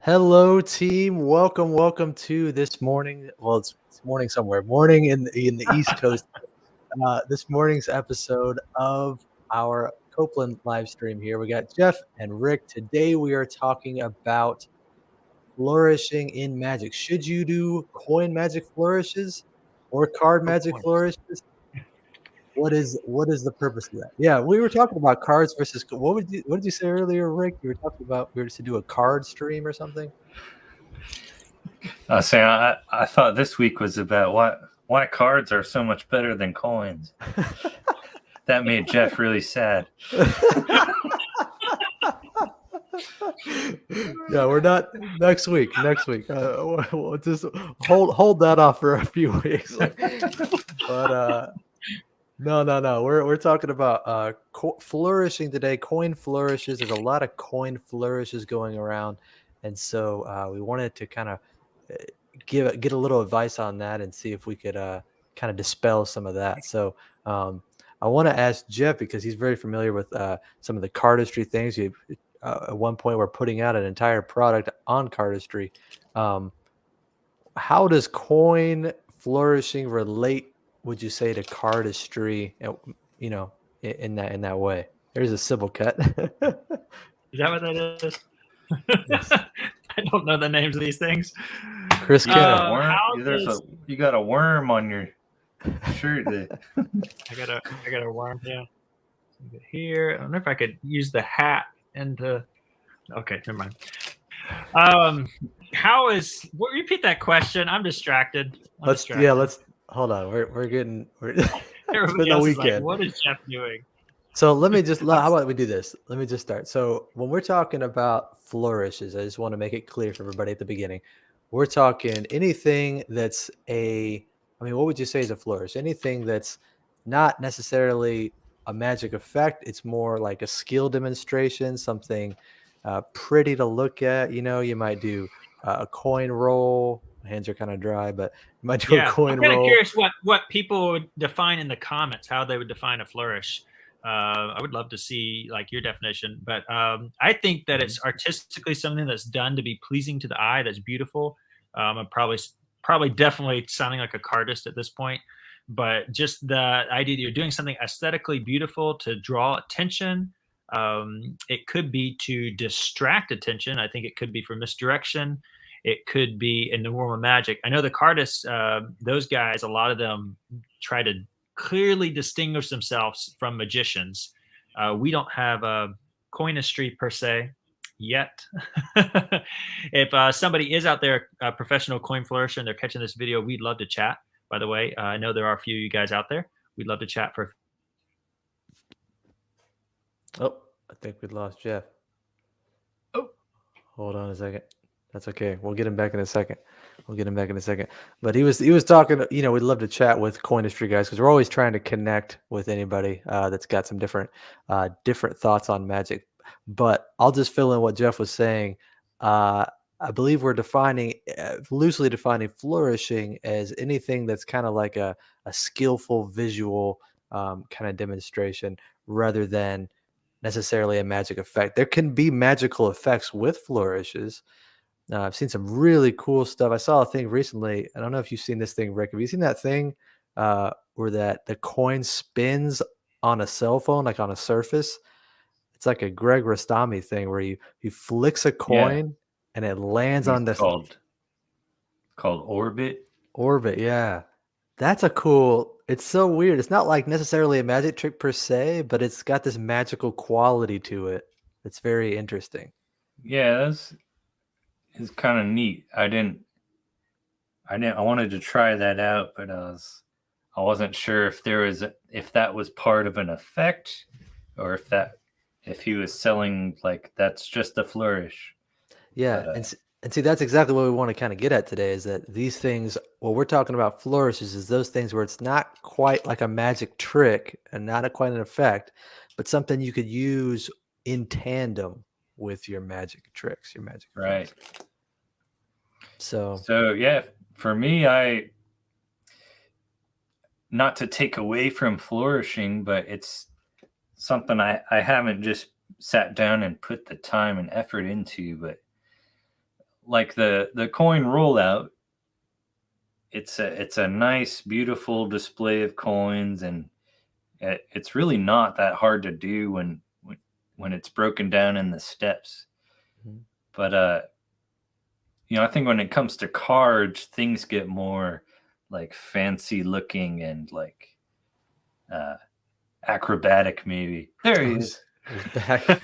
Hello, team. Welcome to this morning. Well, it's morning somewhere. Morning in the East Coast. This morning's episode of our Copeland live stream here. We got Jeff and Rick. Today we are talking about flourishing in magic. Should you do coin magic flourishes or card Oh, magic points. flourishes? What is the purpose of that? Yeah, we were talking about cards versus. What did you say earlier, Rick? You were talking about we were to do a card stream or something. I was saying I thought this week was about why cards are so much better than coins. That made Jeff really sad. Yeah, we're not next week. We'll just hold that off for a few weeks. But no. We're talking about flourishing today. Coin flourishes. There's a lot of coin flourishes going around, and so we wanted to kind of get a little advice on that and see if we could kind of dispel some of that. So I want to ask Jeff because he's very familiar with some of the cardistry things. At one point, we're putting out an entire product on cardistry. How does coin flourishing relate, would you say, to cardistry? In that way. There's a civil cut. Is that what that is? Yes. I don't know the names of these things. Chris You got Kenna. a worm. You got a worm on your shirt. I got a worm. Yeah. Here, I don't know if I could use the hat and the. Okay, never mind. Repeat that question? I'm distracted. Let's hold on. We're it's Everybody been the else is like, weekend. what is Jeff doing? So how about we do this? Let me just start. So when we're talking about flourishes, I just want to make it clear for everybody at the beginning. We're talking anything that's what would you say is a flourish? Anything that's not necessarily a magic effect. It's more like a skill demonstration, something pretty to look at. You might do a coin roll. My hands are kind of dry, but you might do a coin I'm kind of roll. curious what people would define in the comments, how they would define a flourish. I would love to see like your definition, but I think that it's artistically something that's done to be pleasing to the eye, that's beautiful. I'm probably definitely sounding like a cardist at this point, but just the idea that you're doing something aesthetically beautiful to draw attention. It could be to distract attention. I think it could be for misdirection. It could be in the realm of magic. I know the cardists, those guys, a lot of them try to clearly distinguish themselves from magicians. We don't have a coinistry per se yet. If somebody is out there, a professional coin flourisher, and they're catching this video, we'd love to chat. By the way, I know there are a few of you guys out there. We'd love to chat for. Oh, I think we lost Jeff. Oh, hold on a second. That's okay. We'll get him back in a second. But he was talking. We'd love to chat with coinistry guys because we're always trying to connect with anybody that's got some different thoughts on magic. But I'll just fill in what Jeff was saying. I believe we're loosely defining flourishing as anything that's kind of like a skillful visual kind of demonstration rather than necessarily a magic effect. There can be magical effects with flourishes. I've seen some really cool stuff. I saw a thing recently. I don't know if you've seen this thing, Rick. Have you seen that thing where the coin spins on a cell phone, like on a surface? It's like a Greg Rostami thing where you flicks a coin and it lands on this called orbit. Orbit, yeah. That's it's so weird. It's not like necessarily a magic trick per se, but it's got this magical quality to it. It's very interesting. Yeah, it's kind of neat. I wanted to try that out, but I wasn't sure if that was part of an effect or if he was selling like that's just a flourish. Yeah, and see that's exactly what we want to kind of get at today is that these things, what we're talking about flourishes is those things where it's not quite like a magic trick and not quite an effect, but something you could use in tandem with your magic tricks, your magic right. effects. So yeah, for me, not to take away from flourishing, but it's something I haven't just sat down and put the time and effort into, but like the coin rollout, it's a nice, beautiful display of coins, and it's really not that hard to do when it's broken down in the steps. Mhm. But I think when it comes to cards, things get more like fancy looking and like acrobatic, maybe. There he is. He's back.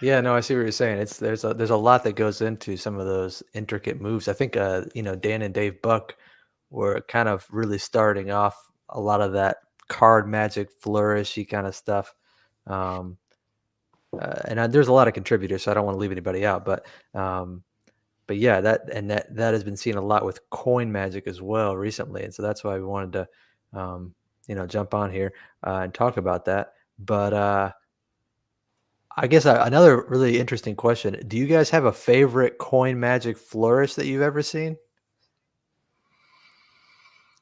Yeah, no, I see what you're saying. There's a lot that goes into some of those intricate moves. I think Dan and Dave Buck were kind of really starting off a lot of that card magic flourishy kind of stuff. Um, there's a lot of contributors, so I don't want to leave anybody out. But yeah, that has been seen a lot with coin magic as well recently, and so that's why we wanted to jump on here and talk about that. But I guess another really interesting question: do you guys have a favorite coin magic flourish that you've ever seen?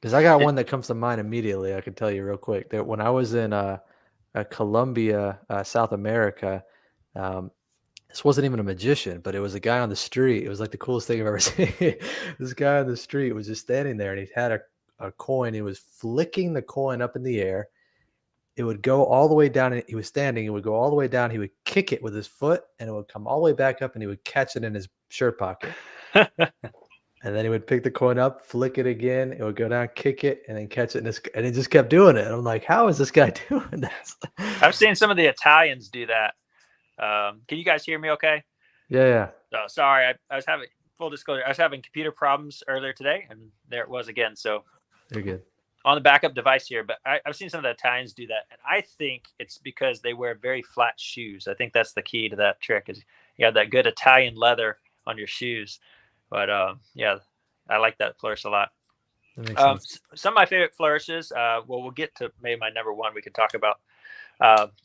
Because I got one that comes to mind immediately. I can tell you real quick that when I was in Colombia, South America, um, this wasn't even a magician, but it was a guy on the street. It was like the coolest thing I've ever seen. This guy on the street was just standing there, and he had a coin. He was flicking the coin up in the air. It would go all the way down. And he was standing. It would go all the way down. He would kick it with his foot, and it would come all the way back up, and he would catch it in his shirt pocket. And then he would pick the coin up, flick it again. It would go down, kick it, and then catch it. And he just kept doing it. And I'm like, how is this guy doing this? I've seen some of the Italians do that. Can you guys hear me okay? Yeah. Oh, sorry. I was having, full disclosure, I was having computer problems earlier today, and there it was again. So You're good. on the backup device here, but I've seen some of the Italians do that. And I think it's because they wear very flat shoes. I think that's the key to that trick is you have that good Italian leather on your shoes. But yeah, I like that flourish a lot. That makes sense. Some of my favorite flourishes, we'll get to maybe my number one. We can talk about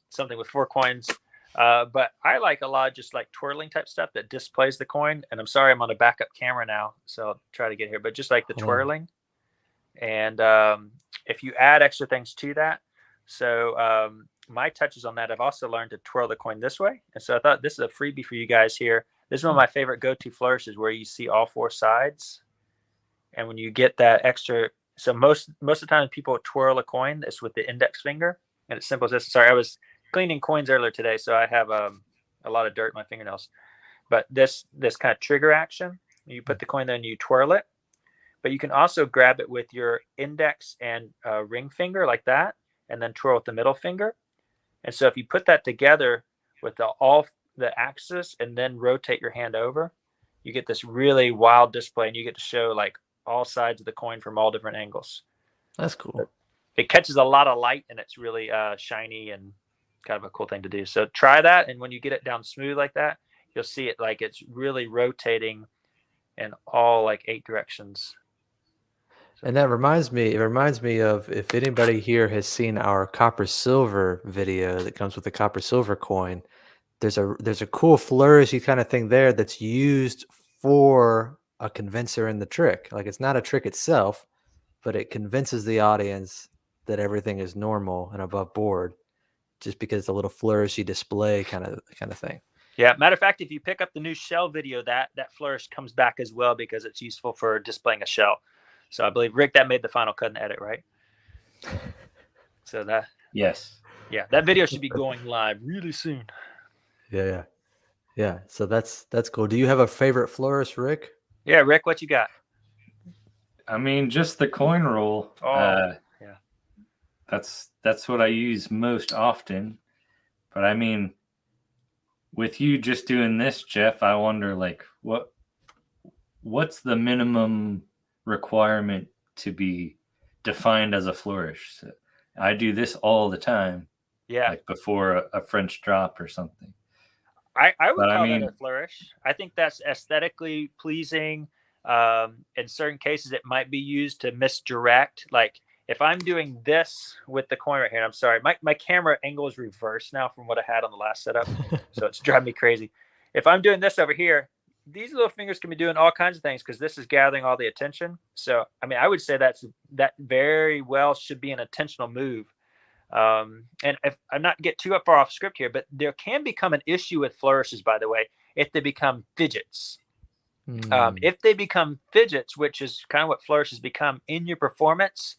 something with 4 coins. But I like a lot of just like twirling type stuff that displays the coin. And I'm sorry, I'm on a backup camera now, so I'll try to get here. But just like the twirling. And if you add extra things to that. So my touches on that, I've also learned to twirl the coin this way. And so I thought this is a freebie for you guys here. This is one of my favorite go-to flourishes where you see all 4 sides. And when you get that extra, so most of the time people twirl a coin, it's with the index finger. And it's simple as this. Sorry, I was cleaning coins earlier today, so I have a lot of dirt in my fingernails. But this kind of trigger action, you put the coin there and you twirl it. But you can also grab it with your index and ring finger like that, and then twirl with the middle finger. And so if you put that together with all the axis and then rotate your hand over, you get this really wild display, and you get to show like all sides of the coin from all different angles. That's cool. It catches a lot of light, and it's really shiny and kind of a cool thing to do. So try that, and when you get it down smooth like that, you'll see it like it's really rotating in all like 8 directions. And that reminds me of if anybody here has seen our copper silver video that comes with the copper silver coin, there's a cool flourishy kind of thing there that's used for a convincer in the trick. Like it's not a trick itself, but it convinces the audience that everything is normal and above board just because it's a little flourishy display kind of thing. Yeah, matter of fact, if you pick up the new shell video, that flourish comes back as well because it's useful for displaying a shell. So I believe, Rick, that made the final cut and edit, right? So that. Yes. Yeah, that video should be going live really soon. Yeah. So that's cool. Do you have a favorite flourish, Rick? Yeah, Rick, what you got? I mean, just the coin roll. Yeah. That's what I use most often. But I mean, with you just doing this, Jeff, I wonder like what's the minimum requirement to be defined as a flourish? So I do this all the time. Yeah. Like before a French drop or something. I would call that a flourish. I think that's aesthetically pleasing. In certain cases, it might be used to misdirect. Like if I'm doing this with the coin right here, I'm sorry, my camera angle is reversed now from what I had on the last setup. So it's driving me crazy. If I'm doing this over here, these little fingers can be doing all kinds of things because this is gathering all the attention. So, I mean, I would say that very well should be an intentional move. And if I'm not get too far off script here, but there can become an issue with flourishes, by the way, if they become fidgets. Mm. If they become fidgets, which is kind of what flourish has become in your performance,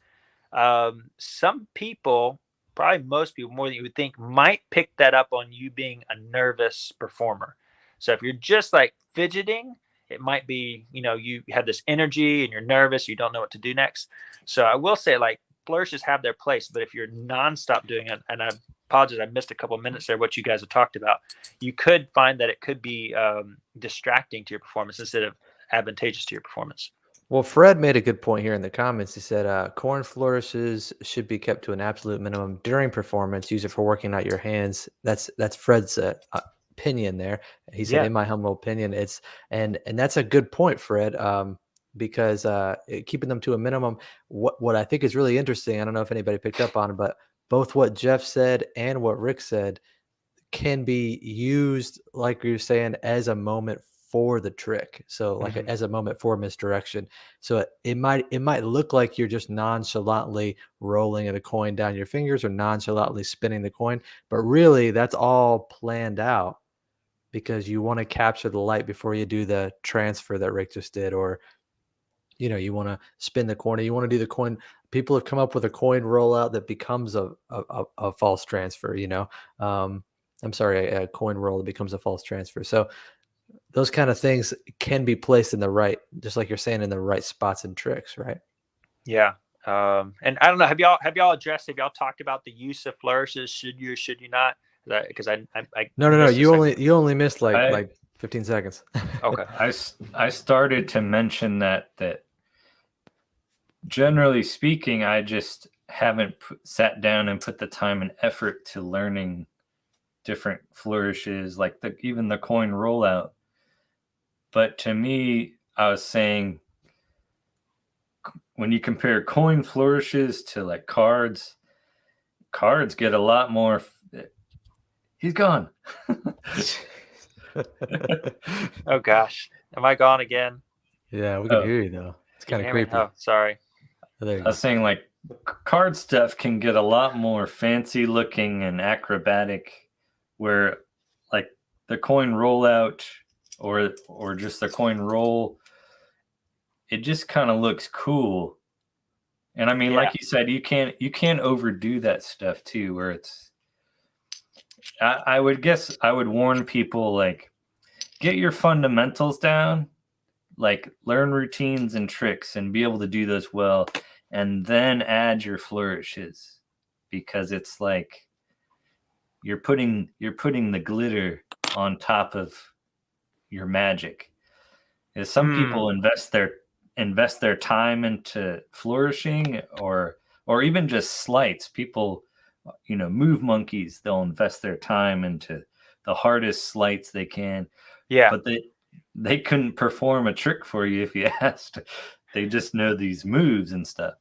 some people, probably most people more than you would think, might pick that up on you being a nervous performer. So if you're just like fidgeting, it might be, you have this energy and you're nervous, you don't know what to do next. So I will say, like, flourishes have their place, but if you're nonstop doing it, and I apologize, I missed a couple of minutes there, what you guys have talked about, you could find that it could be distracting to your performance instead of advantageous to your performance. Well, Fred made a good point here in the comments. He said, corn flourishes should be kept to an absolute minimum during performance. Use it for working out your hands. That's Fred's opinion there. He said, Yeah. in my humble opinion, and that's a good point, Fred. Because keeping them to a minimum. What I think is really interesting, I don't know if anybody picked up on it, but both what Jeff said and what Rick said can be used, like you're saying, as a moment for the trick. So like as a moment for misdirection. So it might look like you're just nonchalantly rolling a coin down your fingers or nonchalantly spinning the coin, but really that's all planned out because you want to capture the light before you do the transfer that Rick just did, or you want to spin the coin, or you want to do the coin. People have come up with a coin rollout that becomes a false transfer. I'm sorry, a coin roll that becomes a false transfer. So those kind of things can be placed in the right, just like you're saying, in the right spots and tricks, right? Yeah. And I don't know, have y'all talked about the use of flourishes? Should you or should you not? Because I No. missed a You second. only missed I- like 15 seconds. Okay. I started to mention that generally speaking, I just haven't sat down and put the time and effort to learning different flourishes, like even the coin rollout. But to me, I was saying, when you compare coin flourishes to like cards get a lot more. He's gone. Oh gosh, am I gone again? Yeah, we can hear you though. It's Can kind you of hear me? creepy. Oh, sorry. Oh, there you I go. was saying, like, card stuff can get a lot more fancy looking and acrobatic, where like the coin rollout or just the coin roll, it just kind of looks cool. And I mean, Yeah. like you said, you can't overdo that stuff too, where it's I would guess I would warn people, like, get your fundamentals down, like learn routines and tricks and be able to do those well, and then add your flourishes, because it's like you're putting the glitter on top of your magic. Is some people invest their time into flourishing, or even just sleights. People, move monkeys, they'll invest their time into the hardest sleights they can. Yeah. But they couldn't perform a trick for you if you asked. They just know these moves and stuff.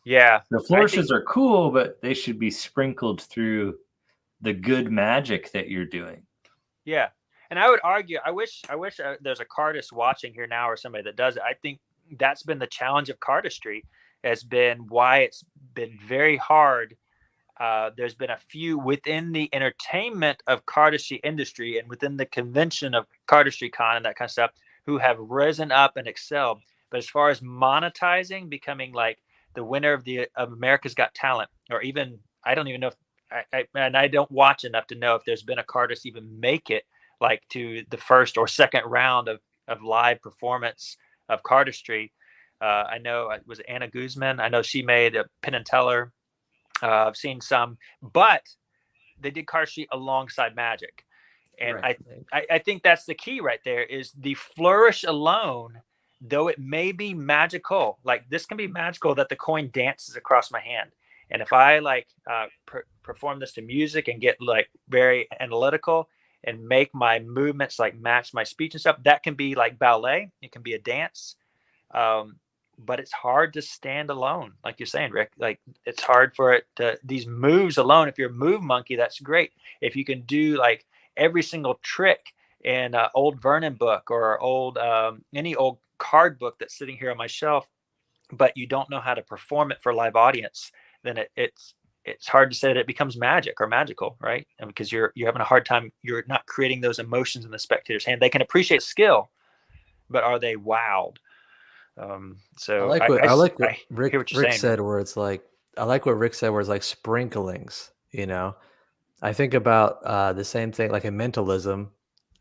Yeah. The flourishes are cool, but they should be sprinkled through the good magic that you're doing. Yeah. And I would argue, I wish there's a cardist watching here now, or somebody that does it. I think that's been the challenge of cardistry, has been why it's been very hard. There's been a few within the entertainment of cardistry industry and within the convention of cardistry con and that kind of stuff, who have risen up and excelled. But as far as monetizing, becoming like the winner of America's Got Talent, or even, I don't even know if I don't watch enough to know if there's been a cardist even make it like to the first or second round of live performance of cardistry. I know it was Anna Guzman. I know she made a Penn and Teller. I've seen some, but they did cardistry alongside magic. And Right. I think that's the key right there, is the flourish alone, though it may be magical, like this can be magical that the coin dances across my hand. And if I like perform this to music and get like very analytical and make my movements like match my speech and stuff, that can be like ballet. It can be a dance. But it's hard to stand alone, like you're saying, Rick. Like, it's hard for it to, these moves alone. If you're a move monkey, that's great. If you can do like every single trick in an old Vernon book or old any old card book that's sitting here on my shelf, but you don't know how to perform it for a live audience, then it's hard to say that it becomes magic or magical, right? And because you're having a hard time, you're not creating those emotions in the spectator's hand. They can appreciate skill, but are they wowed? So I like what I hear what you're Rick saying. said, where it's like I like what Rick said, where it's like sprinklings. You know, I think about the same thing, like in mentalism.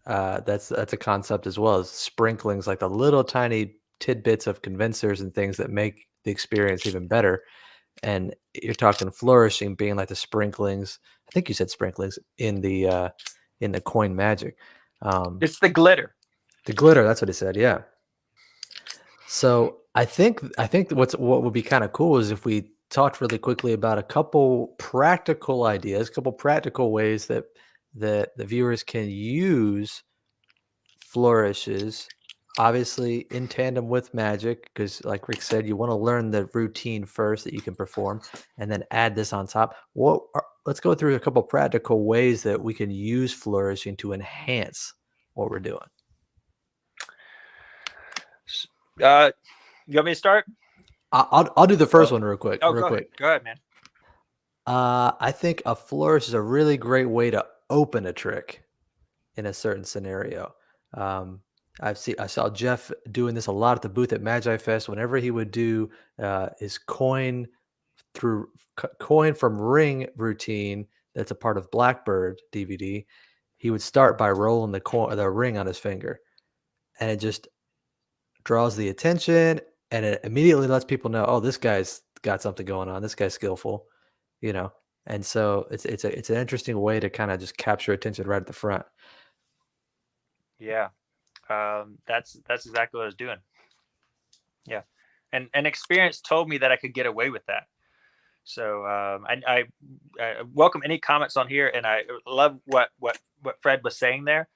That's a concept as well as sprinklings, like the little tiny tidbits of convincers and things that make the experience even better. And you're talking flourishing being like the sprinklings. I think you said sprinklings in the coin magic. It's the glitter. The glitter, that's what it said. Yeah. So I think what would be kind of cool is if we talked really quickly about a couple practical ideas, a couple practical ways that the viewers can use flourishes, obviously in tandem with magic, because like Rick said, you want to learn the routine first that you can perform, and then add this on top. Let's go through a couple practical ways that we can use flourishing to enhance what we're doing. You want me to start? I'll do the first one real quick. Oh, go ahead. Go ahead, man. I think a flourish is a really great way to open a trick in a certain scenario. I saw Jeff doing this a lot at the booth at Magi Fest. Whenever he would do his coin from ring routine, that's a part of Blackbird DVD. He would start by rolling the ring on his finger, and it just draws the attention, and it immediately lets people know, oh, this guy's got something going on. This guy's skillful, you know. And so it's an interesting way to kind of just capture attention right at the front. Yeah, that's exactly what I was doing. Yeah, and experience told me that I could get away with that. So I welcome any comments on here, and I love what Fred was saying there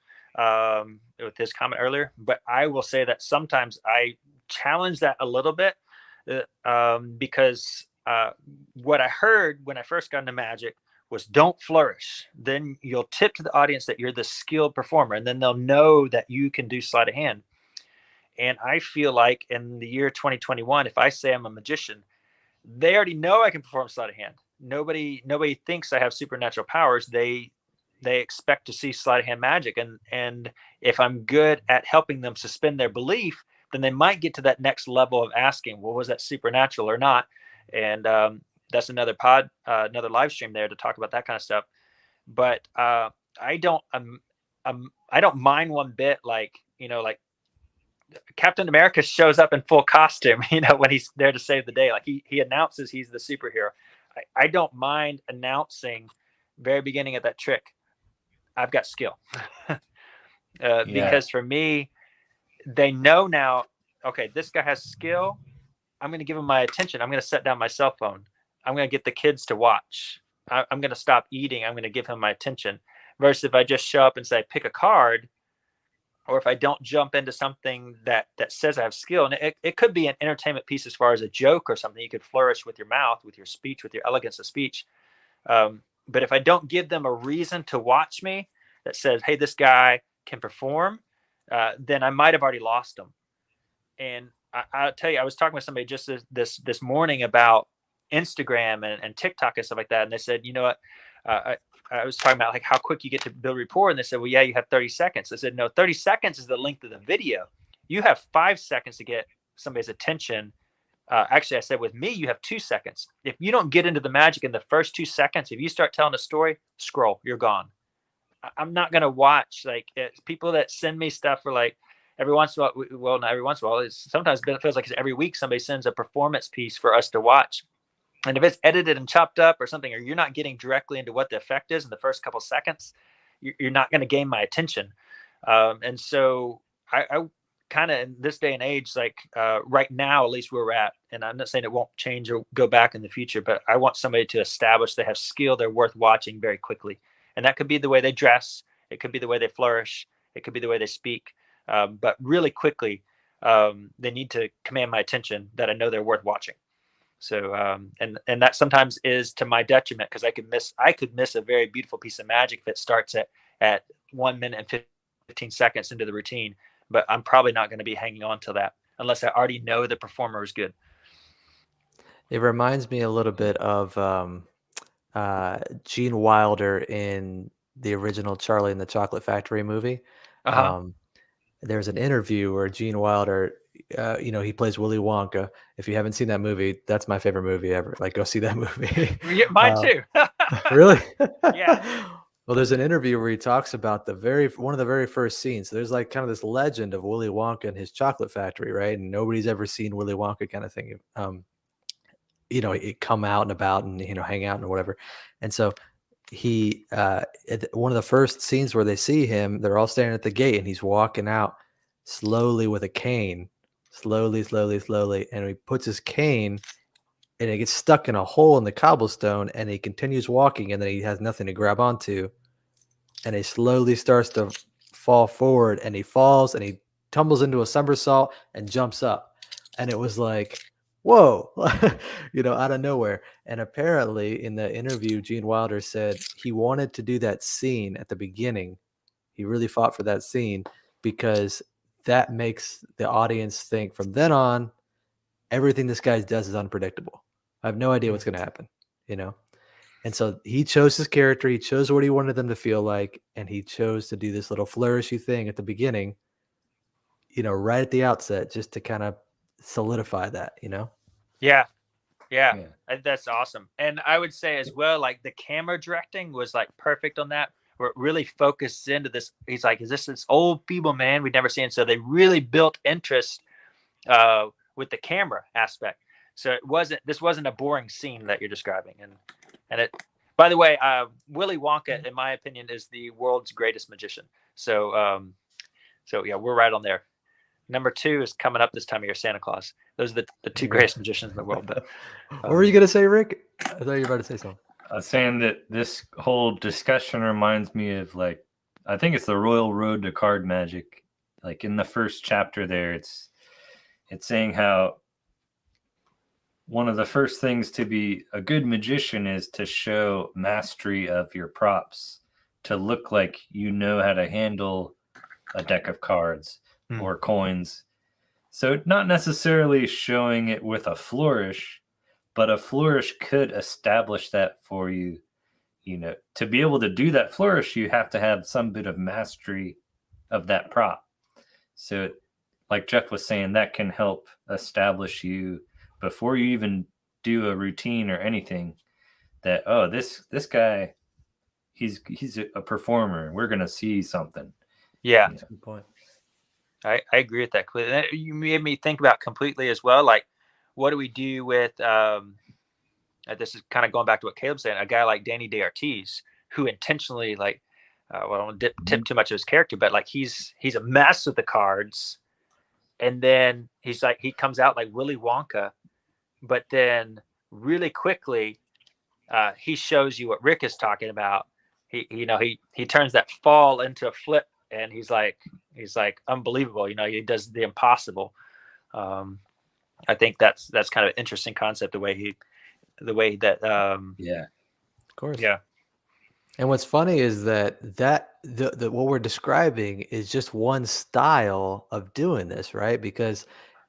with his comment earlier. But I will say that sometimes I challenge that a little bit because what I heard when I first got into magic was don't flourish. Then you'll tip to the audience that you're the skilled performer, and then they'll know that you can do sleight of hand. And I feel like in the year 2021, if I say I'm a magician, they already know I can perform sleight of hand. Nobody thinks I have supernatural powers. They expect to see sleight of hand magic, and if I'm good at helping them suspend their belief, then they might get to that next level of asking, well, was that supernatural or not? And that's another another live stream there to talk about that kind of stuff. But I don't mind one bit, like Captain America shows up in full costume, when he's there to save the day. Like he announces he's the superhero. I don't mind announcing very beginning of that trick, I've got skill. Because for me, they know now, okay, this guy has skill. I'm going to give him my attention. I'm going to set down my cell phone. I'm going to get the kids to watch. I'm going to stop eating. I'm going to give him my attention. Versus if I just show up and say, pick a card, or if I don't jump into something that says I have skill, and it could be an entertainment piece as far as a joke or something. You could flourish with your mouth, with your speech, with your elegance of speech. But if I don't give them a reason to watch me that says, hey, this guy can perform, then I might have already lost them. And I'll tell you, I was talking with somebody just this morning about Instagram and TikTok and stuff like that. And they said, you know what? I was talking about like how quick you get to build rapport. And they said, well, yeah, you have 30 seconds. I said, no, 30 seconds is the length of the video. You have 5 seconds to get somebody's attention. Actually, I said with me, you have 2 seconds. If you don't get into the magic in the first 2 seconds, if you start telling a story, scroll, you're gone. I'm not going to watch people that send me stuff for like every once in a while. Well, not every once in a while. Sometimes it feels like it's every week somebody sends a performance piece for us to watch. And if it's edited and chopped up or something, or you're not getting directly into what the effect is in the first couple seconds, you're not going to gain my attention. And so I kind of in this day and age, like right now, at least where we're at, and I'm not saying it won't change or go back in the future, but I want somebody to establish they have skill, they're worth watching very quickly. And that could be the way they dress. It could be the way they flourish. It could be the way they speak. But really quickly, they need to command my attention that I know they're worth watching. So, and that sometimes is to my detriment, because I could miss a very beautiful piece of magic that starts at 1 minute and 15 seconds into the routine. But I'm probably not going to be hanging on to that unless I already know the performer is good. It reminds me a little bit of Gene Wilder in the original Charlie and the Chocolate Factory movie. Uh-huh. there's an interview where Gene Wilder, he plays Willy Wonka. If you haven't seen that movie, that's my favorite movie ever. Like, go see that movie. Yeah, mine Uh, too. Really? Yeah. Well, there's an interview where he talks about one of the very first scenes. So there's like kind of this legend of Willy Wonka and his chocolate factory, right? And nobody's ever seen Willy Wonka kind of thing. It come out and about and hang out and whatever. And so one of the first scenes where they see him, they're all standing at the gate and he's walking out slowly with a cane, slowly, and he puts his cane and it gets stuck in a hole in the cobblestone, and he continues walking, and then he has nothing to grab onto, and he slowly starts to fall forward, and he falls and he tumbles into a somersault and jumps up. And it was like, whoa, out of nowhere. And apparently in the interview, Gene Wilder said he wanted to do that scene at the beginning. He really fought for that scene because that makes the audience think from then on, everything this guy does is unpredictable. I have no idea what's going to happen, And so he chose his character. He chose what he wanted them to feel like. And he chose to do this little flourishy thing at the beginning, right at the outset, just to kind of solidify that, Yeah. That's awesome. And I would say as well, like the camera directing was like perfect on that, where it really focused into this. He's like, is this old feeble man we'd never seen? So they really built interest with the camera aspect. So this wasn't a boring scene that you're describing. And it, by the way, Willy Wonka, in my opinion, is the world's greatest magician. So yeah, we're right on there. Number 2 is coming up this time of year, Santa Claus. Those are the 2 greatest magicians in the world. But what were you going to say, Rick? I thought you were about to say something. I was saying that this whole discussion reminds me of, like, I think it's the Royal Road to Card Magic. Like in the first chapter there, it's saying how one of the first things to be a good magician is to show mastery of your props, to look like you know how to handle a deck of cards or coins. So not necessarily showing it with a flourish, but a flourish could establish that for you. To be able to do that flourish, you have to have some bit of mastery of that prop. So like Jeff was saying, that can help establish you before you even do a routine or anything, that, oh, this guy, he's a performer. We're going to see something. Yeah. Good point. I agree with that. You made me think about completely as well. Like, what do we do with, this is kind of going back to what Caleb's saying, a guy like Danny DeArtees, who intentionally, like, I don't want to tip too much of his character, but like he's a mess with the cards. And then he comes out like Willy Wonka, but then really quickly, he shows you what Rick is talking about. He turns that fall into a flip, and he's like unbelievable. He does the impossible. I think that's kind of an interesting concept, the way that yeah, of course, yeah. And what's funny is that what we're describing is just one style of doing this, right? Because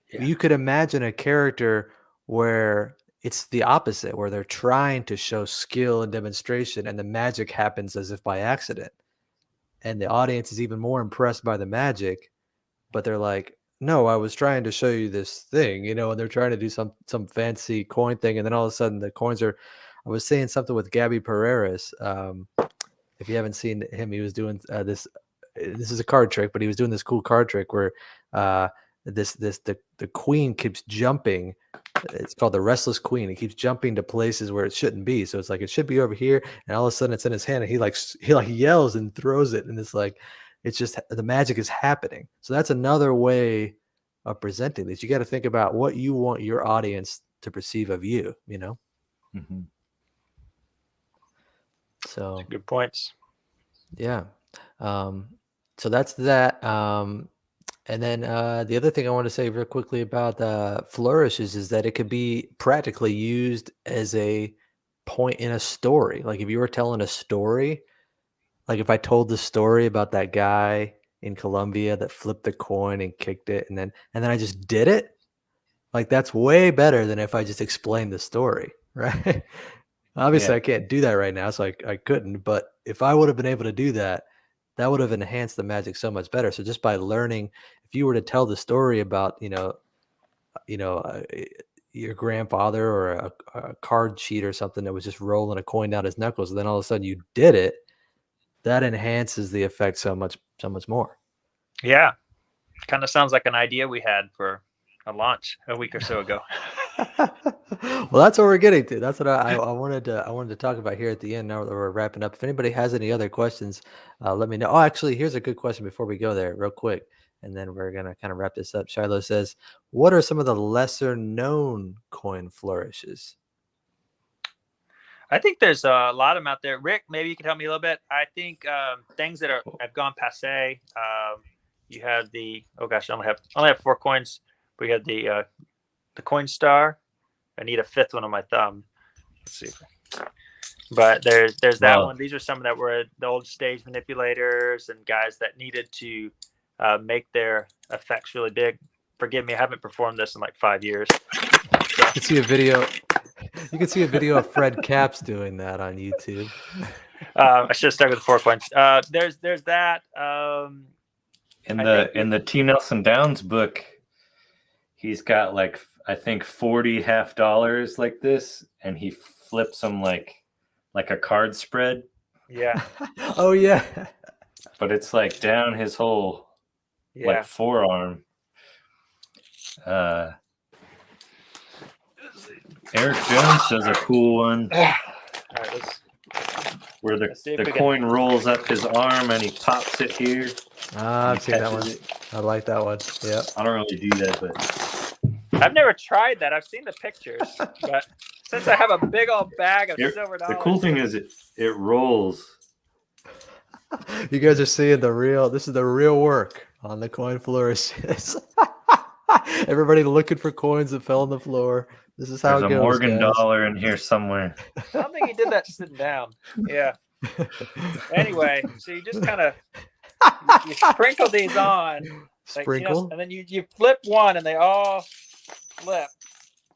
you could imagine a character where it's the opposite, where they're trying to show skill and demonstration, and the magic happens as if by accident. And the audience is even more impressed by the magic, but they're like, no, I was trying to show you this thing, and they're trying to do some fancy coin thing. And then all of a sudden the coins are, I was saying something with Gabby Pereira's. If you haven't seen him, he was doing this is a card trick, but he was doing this cool card trick where the queen keeps jumping. It's called the Restless Queen. It keeps jumping to places where it shouldn't be. So it's like, it should be over here. And all of a sudden it's in his hand, and he yells and throws it. And it's like, it's just, the magic is happening. So that's another way of presenting this. You got to think about what you want your audience to perceive of you, Mm-hmm. So Good points. yeah. So that's that. And then the other thing I want to say real quickly about flourishes is that it could be practically used as a point in a story. Like if you were telling a story, like if I told the story about that guy in Colombia that flipped the coin and kicked it, and then I just did it, like that's way better than if I just explained the story, right? Obviously, I can't do that right now, so I couldn't. But if I would have been able to do that, that would have enhanced the magic so much better. So just by learning, if you were to tell the story about, you know, uh, your grandfather or a card cheat or something that was just rolling a coin down his knuckles, and then all of a sudden you did it, that enhances the effect so much more. Yeah. Kind of sounds like an idea we had for a launch a week or so ago. Well, that's what we're getting to. That's what I wanted to talk about here at the end. Now that we're wrapping up, if anybody has any other questions, let me know. Oh, actually, here's a good question before we go there, real quick, and then we're gonna kind of wrap this up. Shiloh says, "What are some of the lesser known coin flourishes?" I think there's a lot of them out there. Rick, maybe you can help me a little bit. I think things that have gone passe. You have oh gosh, I only have 4 coins. We have the coin star. I need a 5th one on my thumb. Let's see. But there's that one. These are some that were the old stage manipulators and guys that needed to make their effects really big. Forgive me, I haven't performed this in like 5 years. So. You can see a video. You can see a video of Fred Capps doing that on YouTube. I should have stuck with the 4 coins. There's that. In the T. Nelson Downs book, he's got like I think 40 half dollars like this, and he flips them like a card spread. Yeah. Oh yeah. But it's like down his whole like forearm. Eric Jones does a cool one. All right, where the coin rolls up his arm and he pops it here. I've seen that one. I like that one. Yeah. I don't really do that, but I've never tried that. I've seen the pictures, but since I have a big old bag of silver dollars. The cool thing is it rolls. You guys are seeing this is the real work on the coin flourishes. Everybody looking for coins that fell on the floor. This is how it goes. There's a Morgan guys. dollar in here somewhere. I don't think he did that sitting down. Yeah. Anyway, so you just kind of you sprinkle these on. Sprinkle? And then you flip one and they all flip.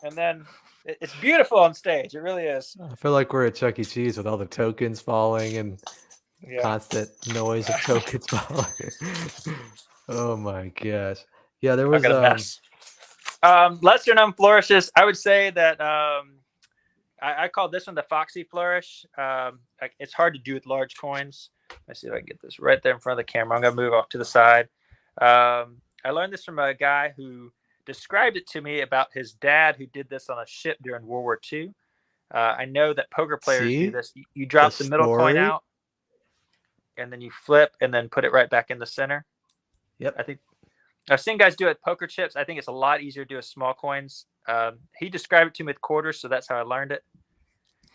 And then it's beautiful on stage. It really is. I feel like we're at Chuck E. Cheese with all the tokens falling and constant noise of tokens falling. Oh my gosh. Yeah, there was lesser known flourishes. I would say that I call this one the Foxy Flourish. It's hard to do with large coins. Let's see if I can get this right there in front of the camera. I'm going to move off to the side. I learned this from a guy who described it to me about his dad who did this on a ship during World War II. I know that poker players do this. You drop the middle coin out, and then you flip and then put it right back in the center. Yep. I think I've seen guys do it with poker chips. I think it's a lot easier to do with small coins. He described it to me with quarters, so that's how I learned it.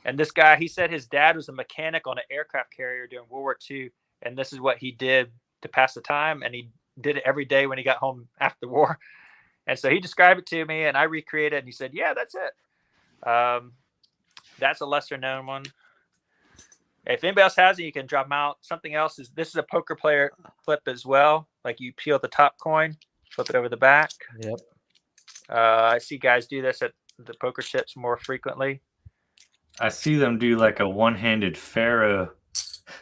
And this guy, he said his dad was a mechanic on an aircraft carrier during World War II, and this is what he did to pass the time, and he did it every day when he got home after the war. And so he described it to me, and I recreated it, and he said, yeah, that's it. That's a lesser known one. If anybody else has it, you can drop them out. Something else is this is a poker player flip as well. Like you peel the top coin, flip it over the back. Yep. I see guys do this at the poker chips more frequently. I see them do like a one-handed pharaoh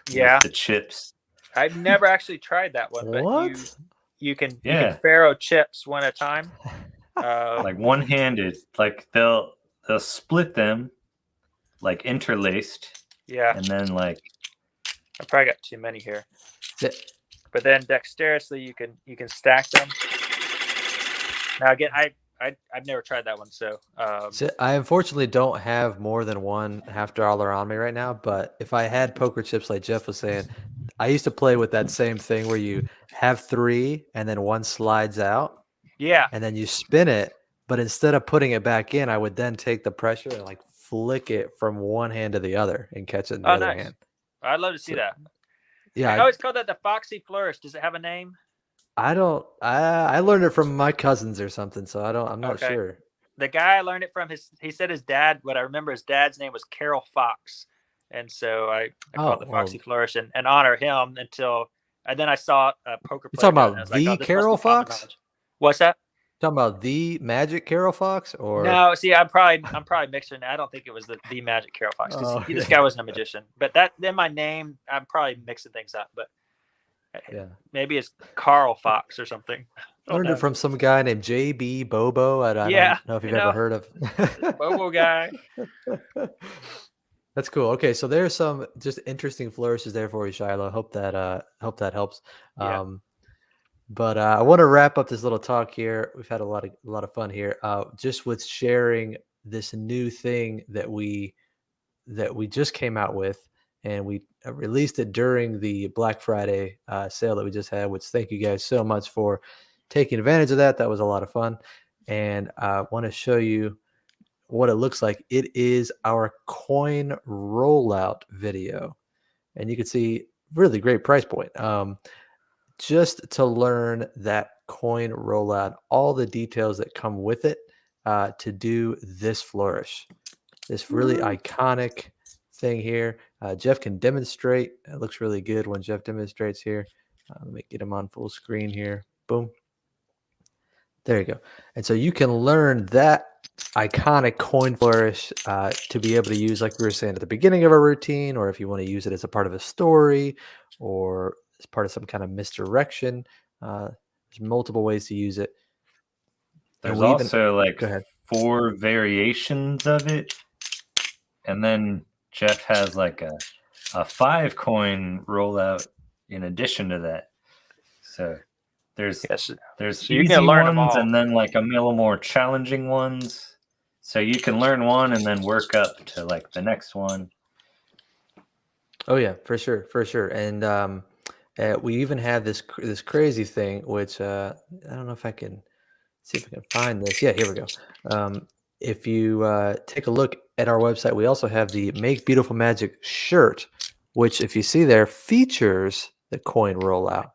with the chips. I've never actually tried that one, but you can pharaoh chips one at a time. Like one-handed. Like they'll split them like interlaced. Yeah. And then like I probably got too many here. But then dexterously you can stack them. Now again, I've never tried that one, so I unfortunately don't have more than one $50 on me right now, but if I had poker chips like Jeff was saying, I used to play with that same thing where you have 3 and then one slides out. Yeah. And then you spin it, but instead of putting it back in, I would then take the pressure and like flick it from one hand to the other and catch it in the other hand. I'd love to see that. Yeah. I always call that the Foxy Flourish. Does it have a name? I don't. I learned it from my cousins or something, so I'm not sure. The guy I learned it from, he said his dad. What I remember, his dad's name was Carol Fox, and so I call it the Foxy Flourish and honor him and then I saw a poker player. You're talking about the Carol Fox? What's that? Talking about the Magic Carol Fox, or no? See, I'm probably mixing. I don't think it was the Magic Carol Fox because this guy wasn't a magician. But that then my name, I'm probably mixing things up. But Yeah. Maybe it's Carl Fox or something. Learned it from some guy named JB Bobo. I Yeah, don't know if you've ever heard of. Bobo guy. That's cool. Okay, so there's some just interesting flourishes there for you, Shiloh. Hope that helps. Yeah. But I want to wrap up this little talk here. We've had a lot of fun here. Just with sharing this new thing that we just came out with, and we released it during the Black Friday sale that we just had. Which thank you guys so much for taking advantage of that. That was a lot of fun, and I want to show you what it looks like. It is our coin rollout video, and you can see really great price point. Just to learn that coin rollout, all the details that come with it, to do this flourish, this really iconic thing here. Jeff can demonstrate. It looks really good when Jeff demonstrates here. Let me get him on full screen here. Boom. There you go. And so you can learn that iconic coin flourish to be able to use, like we were saying, at the beginning of a routine, or if you want to use it as a part of a story or as part of some kind of misdirection. There's multiple ways to use it. There's also like go ahead. 4 variations of it. And then Jeff has like a 5 coin rollout in addition to that. So there's So easy you can learn them ones all. and then like a little more challenging ones. So you can learn one and then work up to like the next one. Oh yeah, for sure. And we even have this crazy thing, which I don't know if I can see if I can find this. Yeah, here we go. If you take a look at our website, we also have the Make Beautiful Magic shirt, which, if you see there, features the coin rollout.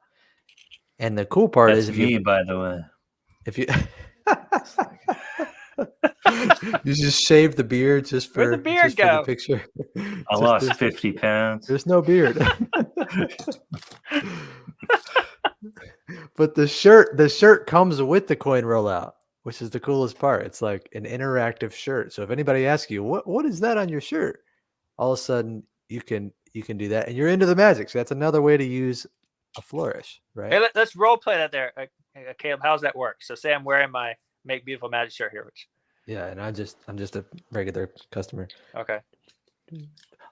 And the cool part That's is, by the way. if you you just shave the beard just for, Where'd the beard for the go? picture. I lost 50 pounds. There's no beard. But the shirt comes with the coin rollout, which is the coolest part. It's like an interactive shirt. So if anybody asks you, what is that on your shirt? All of a sudden you can do that, and you're into the magic. So that's another way to use a flourish, right? Hey, let's role play that there. Caleb, how's that work? So say I'm wearing my Make Beautiful Magic shirt here, which Yeah, and I'm just a regular customer. okay.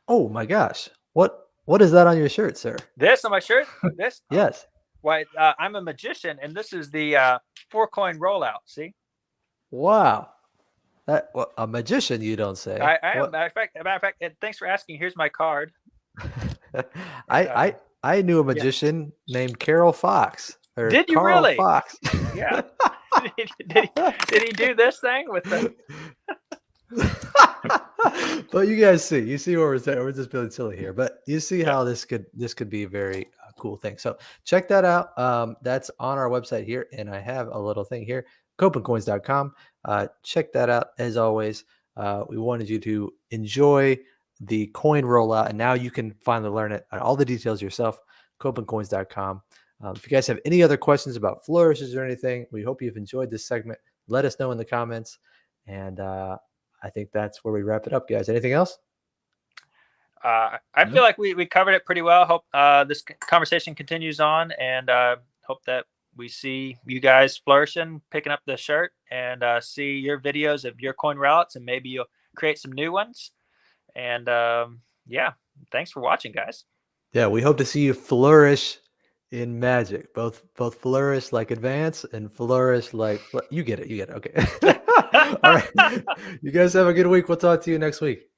Oh my gosh. What is that on your shirt, sir? This on my shirt? This? Yes. Why I'm a magician, and this is the 4 coin rollout. See? Wow. A magician, you don't say. I am. Matter of fact, and thanks for asking. Here's my card. I knew a magician named Carol Fox. Or Did you Carl really? Fox. Yeah. did he do this thing with the? But you guys see, where we're at. We're just being silly here, but you see how this could be a very cool thing. So check that out. That's on our website here, and I have a little thing here, copencoins.com. Check that out. As always, we wanted you to enjoy the coin rollout, and now you can finally learn it, all the details yourself. copencoins.com. If you guys have any other questions about flourishes or anything, we hope you've enjoyed this segment. Let us know in the comments. And I think that's where we wrap it up, guys. Anything else? I feel like we covered it pretty well. Hope this conversation continues on, and hope that we see you guys flourishing, picking up the shirt, and see your videos of your coin routes, and maybe you'll create some new ones. And yeah, thanks for watching, guys. Yeah, we hope to see you flourish in magic. Both flourish like advance and flourish like you get it. Okay. All right. You guys have a good week. We'll talk to you next week.